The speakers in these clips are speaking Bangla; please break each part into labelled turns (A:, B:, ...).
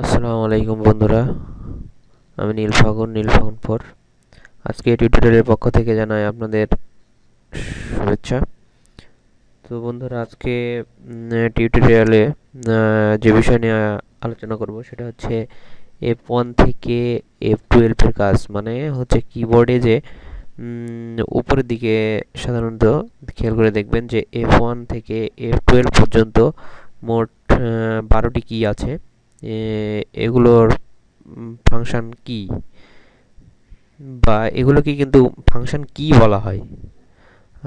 A: আসসালামু আলাইকুম বন্ধুরা, আমি নীলফাগুন 4। আজকে টিউটোরিয়ালের পক্ষ থেকে জানাই আপনাদের শুভেচ্ছা। তো বন্ধুরা, আজকে টিউটোরিয়ালে যে বিষয় নিয়ে আলোচনা করব সেটা হচ্ছে F1 থেকে F12 এর কাজ। মানে হচ্ছে কিবোর্ডে যে উপরের দিকে সাধারণত খেয়াল করে দেখবেন যে F1 থেকে F12 পর্যন্ত মোট 12টি কি আছে। এগুলোর ফাংশন কি বা এগুলোকে কিন্তু ফাংশন কি বলা হয়।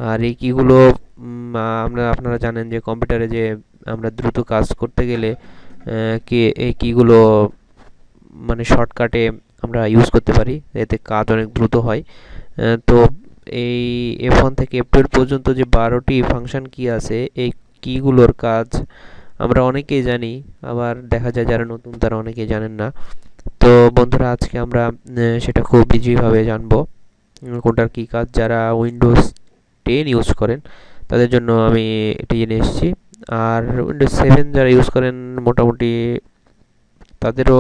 A: আর এই কিগুলো আপনারা জানেন যে কম্পিউটারে যে আমরা দ্রুত কাজ করতে গেলে কি এই কিগুলো মানে শর্টকাটে আমরা ইউজ করতে পারি, এতে কাজ অনেক দ্রুত হয়। তো এই F1 থেকে F12 পর্যন্ত যে 12টি ফাংশন কি আছে, এই কিগুলোর কাজ আমরা অনেকেই জানি, আবার দেখা যায় যারা নতুন তারা অনেকেই জানেন না। তো বন্ধুরা, আজকে আমরা সেটা খুব ইজিভাবে জানবো কোনটার কী কাজ। যারা উইন্ডোজ 10 ইউজ করেন তাদের জন্য আমি এটি জেনে এসেছি। আর উইন্ডোজ 7 যারা ইউজ করেন মোটামুটি তাদেরও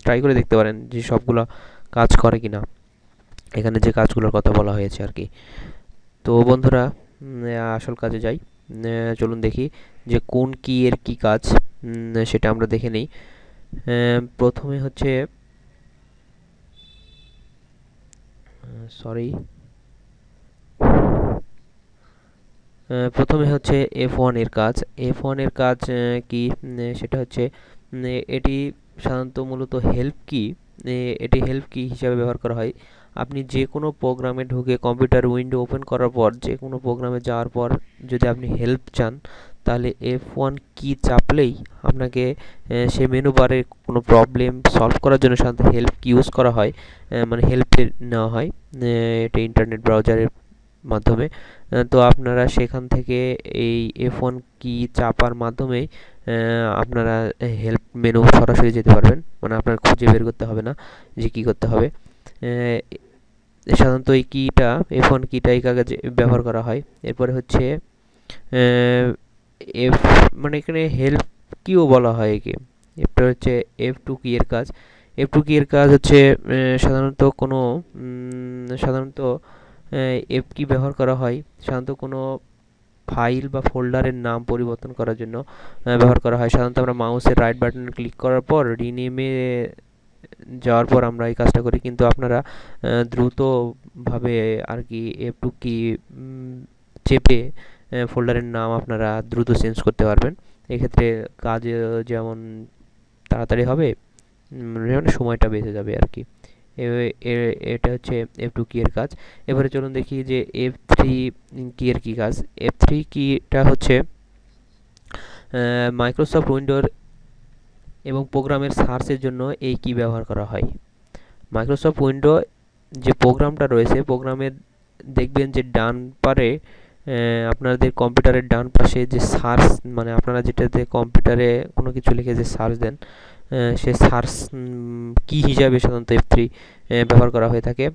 A: ট্রাই করে দেখতে পারেন যে সবগুলো কাজ করে কিনা, এখানে যে কাজগুলোর কথা বলা হয়েছে আর কি। তো বন্ধুরা, আসল কাজে যাই। চলুন দেখি যে কোন কি এর কি কাজ, সেটা আমরা দেখে নিই। প্রথমে হচ্ছে সরি প্রথমে হচ্ছে F1 এর কাজ। F1 এর কাজ কি, সেটা হচ্ছে এটি সাধারণত মূলত হেল্প কি। এটি হেল্প কি হিসাবে ব্যবহার করা হয়। আপনি যে কোনো প্রোগ্রামে ঢুকে কম্পিউটার উইন্ডো ওপেন করার পর যে কোনো প্রোগ্রামে যাওয়ার পর যদি আপনি হেল্প চান, তাহলে F1 কি চাপলেই আপনাকে সে মেনু বারে কোনো প্রবলেম সলভ করার জন্য সাধারণত হেল্প কি ইউজ করা হয়, মানে হেল্পে নেওয়া হয়। এটা ইন্টারনেট ব্রাউজারের মাধ্যমে। তো আপনারা সেখান থেকে এই F1 কি চাপার মাধ্যমেই আপনারা হেল্প মেনু সরাসরি যেতে পারবেন, মানে আপনার খুঁজে বের করতে হবে না যে কী করতে হবে। সাধারণত এই কিটা F1 কিটা এই কাজে ব্যবহার করা হয়। এরপরে হচ্ছে এফ মানে এখানে হেল্প কিও বলা হয় একে। এরপর হচ্ছে F2 কি এর কাজ। F2 কি এর কাজ হচ্ছে সাধারণত এফ কি ব্যবহার করা হয় সাধারণত কোনো ফাইল বা ফোল্ডারের নাম পরিবর্তন করার জন্য ব্যবহার করা হয়। সাধারণত আমরা মাউসের রাইট বাটনে ক্লিক করার পর রিনেমে যাওয়ার পর আমরা এই কাজটা করি, কিন্তু আপনারা দ্রুতভাবে আর কি F2 কি চেপে ফোল্ডারের নাম আপনারা দ্রুত চেঞ্জ করতে পারবেন। এক্ষেত্রে কাজ যেমন তাড়াতাড়ি হবে, মানে সময়টা বেঁচে যাবে আর কি। এটা হচ্ছে F2 কি এর কাজ। এবারে চলুন দেখি যে F3 কি এর কি কাজ। F3 কিটা হচ্ছে মাইক্রোসফট উইন্ডোর এবং প্রোগ্রামের সার্চের জন্য এই কি ব্যবহার করা হয়। মাইক্রোসফট উইন্ডো যে প্রোগ্রামটা রয়েছে, প্রোগ্রামের দেখবেন যে ডান পারে আপনাদের কম্পিউটারের ডান পাশে যে সার্চ, মানে আপনারা যেটাতে কম্পিউটারে কোনো কিছু লিখে যে সার্চ দেন, সে সার্চ কি হিসাবে সাধারণত F3 ব্যবহার করা হয়ে থাকে।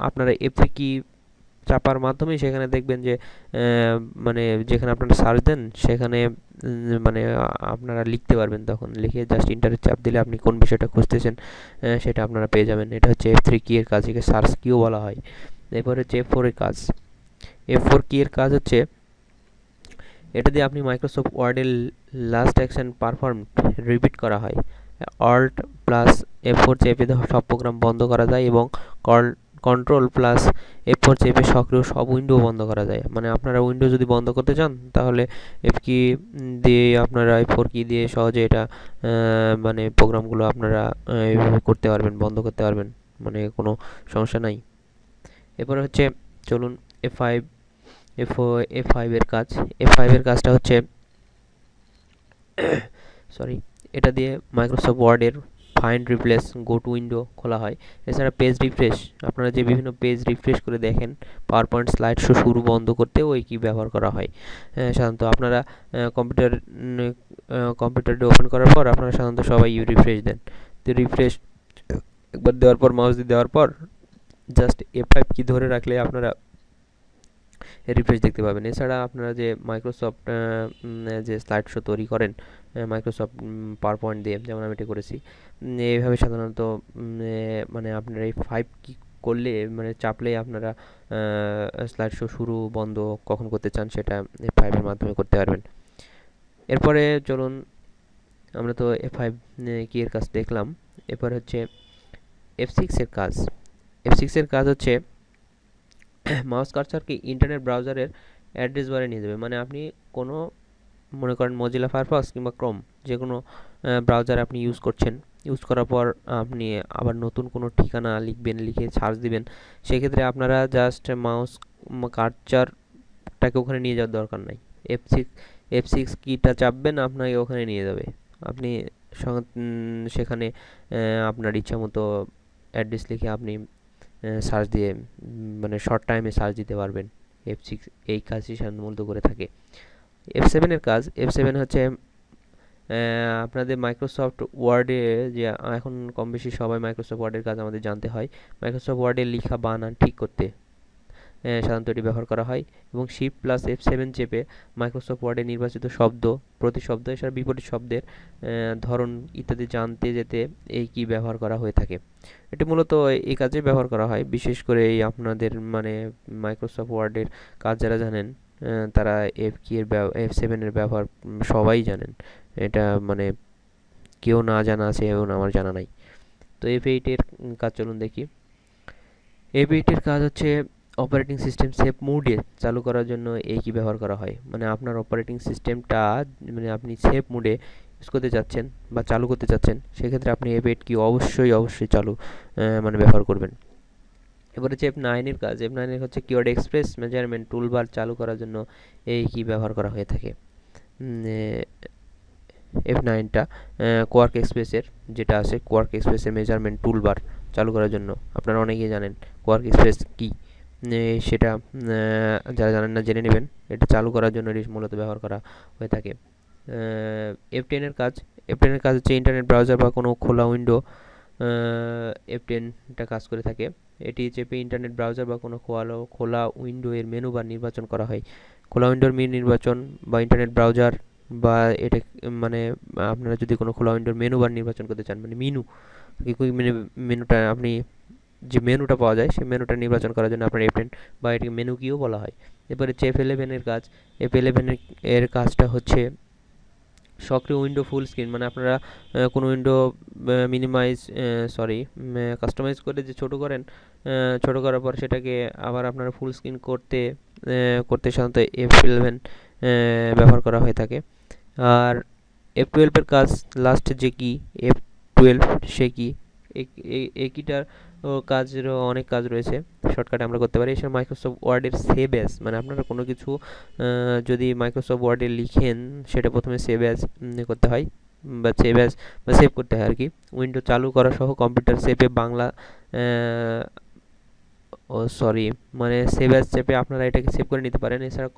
A: আপনারা F3 কি চাপার মাধ্যমে সেখানে দেখবেন যে মানে যেখানে আপনারা সার্চ দেন সেখানে মানে আপনারা লিখতে পারবেন। তখন লিখে জাস্ট ইন্টারে চাপ দিলে আপনি কোন বিষয়টা খুঁজতেছেন সেটা আপনারা পেয়ে যাবেন। এটা হচ্ছে F3 কি এর কাজ, একে সার্চ কিও বলা হয়। এরপর হচ্ছে F4 এর কাজ। F4 কি এর কাজ হচ্ছে এটা দিয়ে আপনি মাইক্রোসফট ওয়ার্ডের লাস্ট অ্যাকশন পারফর্ম রিপিট করা হয়। অল্ট প্লাস F4 চেপে সব প্রোগ্রাম বন্ধ করা যায় এবং কন্ট্রোল প্লাস F4 চেপে সক্রিয় সব উইন্ডো বন্ধ করা যায়। মানে আপনারা উইন্ডো যদি বন্ধ করতে চান তাহলে F কি দিয়ে আপনারা F4 কি দিয়ে সহজে এটা মানে প্রোগ্রামগুলো আপনারা এইভাবে করতে পারবেন, বন্ধ করতে পারবেন, মানে কোনো সমস্যা নাই। এরপরে হচ্ছে চলুন F5 F5 এর কাজ। F5 এর কাজটা হচ্ছে সরি এটা দিয়ে মাইক্রোসফট ওয়ার্ডের find replace go to window খোলা হয়। এছাড়া পেজ রিফ্রেশ, আপনারা যে বিভিন্ন পেজ রিফ্রেশ করে দেখেন পাওয়ার পয়েন্ট স্লাইড শো শুরু বন্ধ করতেও ওই কি ব্যবহার করা হয়। সাধারণত আপনারা কম্পিউটারটি ওপেন করার পর আপনারা সাধারণত সবাই রিফ্রেশ দেন। তো রিফ্রেশ একবার দেওয়ার পর মাউস দিয়ে দেওয়ার পর জাস্ট F5 কি ধরে রাখলে আপনারা রিফ্রেশ দেখতে পাবেন। এছাড়া আপনারা যে মাইক্রোসফট যে স্লাইড শো তৈরি করেন মাইক্রোসফট পাওয়ার পয়েন্ট দিয়ে, যেমন আমি এটা করেছি, এইভাবে সাধারণত মানে আপনারা এই 5 কি করলে মানে চাপলেই আপনারা স্লাইড শো শুরু বন্ধ কখন করতে চান সেটা এই 5-এর মাধ্যমে করতে পারবেন। এরপরে চলুন, আমরা তো F5 কি এর কাজ দেখলাম, এরপর হচ্ছে F6 এর কাজ। F6 এর কাজ হচ্ছে মাউস কার্সারকে ইন্টারনেট ব্রাউজারের অ্যাড্রেস বারে নিয়ে যাবে। মানে আপনি কোনো, মনে করেন মজিলা ফায়ারফক্স কিংবা ক্রোম, যে কোনো ব্রাউজার আপনি ইউজ করছেন, ইউজ করার পর আপনি আবার নতুন কোনো ঠিকানা লিখবেন, লিখে সার্চ দিবেন, সেক্ষেত্রে আপনারা জাস্ট মাউস কার্সারটাকে ওখানে নিয়ে যাওয়ার দরকার নাই। F6 কিটা চাপবেন, আপনাকে ওখানে নিয়ে যাবে। আপনি সেখানে আপনার ইচ্ছা মতো অ্যাড্রেস লিখে আপনি সার্চ দিয়ে মানে শর্ট টাইমে সার্চ দিতে পারবেন। F6 এই কাজই সাধারণত করে থাকে। F7 এর কাজ, F7 হচ্ছে আপনাদের মাইক্রোসফট ওয়ার্ডে, যে এখন কম বেশি সবাই মাইক্রোসফট ওয়ার্ডের কাজ আমাদের জানতে হয়, মাইক্রোসফট ওয়ার্ডে লেখা বানান ঠিক করতে সাধারণত এটি ব্যবহার করা হয়। এবং Shift+F7 চেপে মাইক্রোসফট ওয়ার্ডে নির্বাচিত শব্দ, প্রতি শব্দ এছাড়া বিপরীত শব্দের ধরন ইত্যাদি জানতে যেতে এই কি ব্যবহার করা হয়ে থাকে। এটি মূলত এই কাজে ব্যবহার করা হয়, বিশেষ করে এই আপনাদের মানে মাইক্রোসফট ওয়ার্ডের কাজ যারা জানেন তারা F7 এর ব্যবহার সবাই জানেন। এটা মানে কেউ না জানা আছে এবং আমার জানা নাই। তো F8 এর কাজ চলুন দেখি। F8 এর কাজ হচ্ছে অপারেটিং সিস্টেম সেভ মোডে চালু করার জন্য এই কি ব্যবহার করা হয়। মানে আপনার অপারেটিং সিস্টেমটা মানে আপনি সেভ মোডে ইউজ করতে চাচ্ছেন বা চালু করতে চাচ্ছেন, সেক্ষেত্রে আপনি F8 কি অবশ্যই চালু মানে ব্যবহার করবেন। এবার হচ্ছে F9 এর কাজ। F9 এর হচ্ছে কিওয়ার্ড এক্সপ্রেস মেজারমেন্ট টুলবার চালু করার জন্য এই কি ব্যবহার করা হয়ে থাকে। F9টা কোয়ার্ক এক্সপ্রেসের যেটা আছে, কোয়ার্ক এক্সপ্রেসের মেজারমেন্ট টুলবার চালু করার জন্য। আপনারা অনেকেই জানেন কোয়ার্ক এক্সপ্রেস কি, সেটা যারা জানেন না জেনে নেবেন। এটা চালু করার জন্য এটি মূলত ব্যবহার করা হয়ে থাকে। F10 এর কাজ, F10 এর কাজ হচ্ছে ইন্টারনেট ব্রাউজার বা কোনো খোলা উইন্ডো F10টা কাজ করে থাকে। এটি চেপে ইন্টারনেট ব্রাউজার বা কোনো খোলা উইন্ডো এর মেনু বার নির্বাচন করা হয়। খোলা উইন্ডোর নির্বাচন বা ইন্টারনেট ব্রাউজার বা এটা মানে আপনারা যদি কোনো খোলা উইন্ডোর মেনু বার নির্বাচন করতে চান, মানে মেনুটা আপনি যে মেনুটা পাওয়া যায় সেই মেনুটা নির্বাচন করার জন্য আপনার F10 বা এটিকে মেনু কিও বলা হয়। এরপরে হচ্ছে F11 এর কাজ। F11 এর কাজটা হচ্ছে সক্রিয় উইন্ডো ফুল স্ক্রিন। মানে আপনারা কোনো উইন্ডো কাস্টমাইজ করে যে ছোটো করেন, ছোটো করার পর সেটাকে আবার আপনারা ফুল স্ক্রিন করতে সাধারণত F11 ব্যবহার করা হয়ে থাকে। আর F12 এর কাজ, লাস্ট যে কি F12 সে কি, এই কিটার কাজেরও অনেক কাজ রয়েছে, শর্টকাটে আমরা করতে পারি। এছাড়া মাইক্রোসফট ওয়ার্ডের সেভ অ্যাজ, মানে আপনারা কোনো কিছু যদি মাইক্রোসফট ওয়ার্ডে লিখেন সেটা প্রথমে সেভ অ্যাজ করতে হয় বা সেভ করতে হয় আর কি। উইন্ডো চালু করা সহ কম্পিউটার সেভে বাংলা মানে সেভ অ্যাজ চেপে আপনারা এটাকে সেভ করে নিতে পারেন। এছাড়া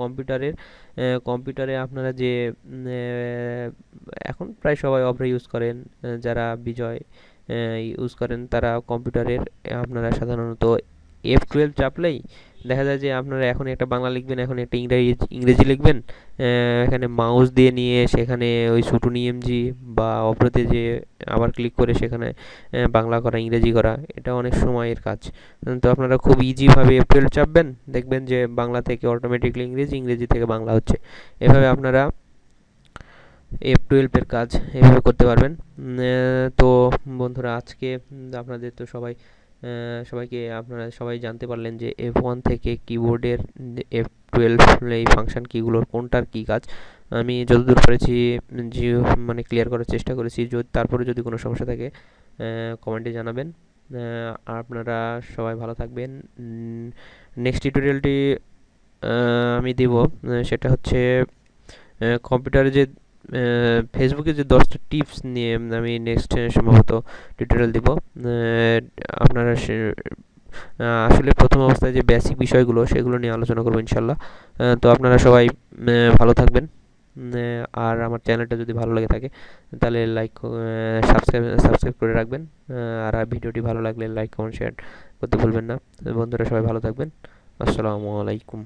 A: কম্পিউটারে আপনারা যে এখন প্রায় সবাই অপরা ইউজ করেন, যারা বিজয় ইউজ করেন তারা কম্পিউটারের আপনারা সাধারণত F12 চাপলেই দেখা যায় যে আপনারা এখন একটা বাংলা লিখবেন, এখন একটা ইংরেজি লিখবেন, এখানে মাউস দিয়ে নিয়ে সেখানে ওই শুটুনি এমজি বা অপরাতে যে আবার ক্লিক করে সেখানে বাংলা করা ইংরেজি করা, এটা অনেক সময়ের কাজ। তো আপনারা খুব ইজিভাবে F12 চাপবেন, দেখবেন যে বাংলা থেকে অটোমেটিকলি ইংরেজি থেকে বাংলা হচ্ছে। এভাবে আপনারা F12 এর কাজ এভাবে করতে পারবেন। তো বন্ধুরা, আজকে আপনাদের তো সবাইকে আপনারা সবাই জানতে পারলেন যে F1 থেকে কিবোর্ডের F12 এই ফাংশন কিগুলোর কোনটার কি কাজ। আমি যতদূর পেরেছি যে মানে ক্লিয়ার করার চেষ্টা করেছি। তারপরে যদি কোনো সমস্যা থাকে কমেন্টে জানাবেন। আপনারা সবাই ভালো থাকবেন। নেক্সট টিউটোরিয়ালটি আমি দিব, সেটা হচ্ছে কম্পিউটারে যে ফেসবুকে যে 10টা টিপস নিয়ে আমি নেক্সট সম্ভবত টিউটোরিয়াল দিব। আপনারা আসলে প্রথম অবস্থায় যে বেসিক বিষয়গুলো সেগুলো নিয়ে আলোচনা করবো ইনশাল্লাহ। তো আপনারা সবাই ভালো থাকবেন। আর আমার চ্যানেলটা যদি ভালো লাগে থাকে তাহলে সাবস্ক্রাইব করে রাখবেন। আর ভিডিওটি ভালো লাগলে লাইক কমেন্ট শেয়ার করতে ভুলবেন না। বন্ধুরা সবাই ভালো থাকবেন। আসসালামু আলাইকুম।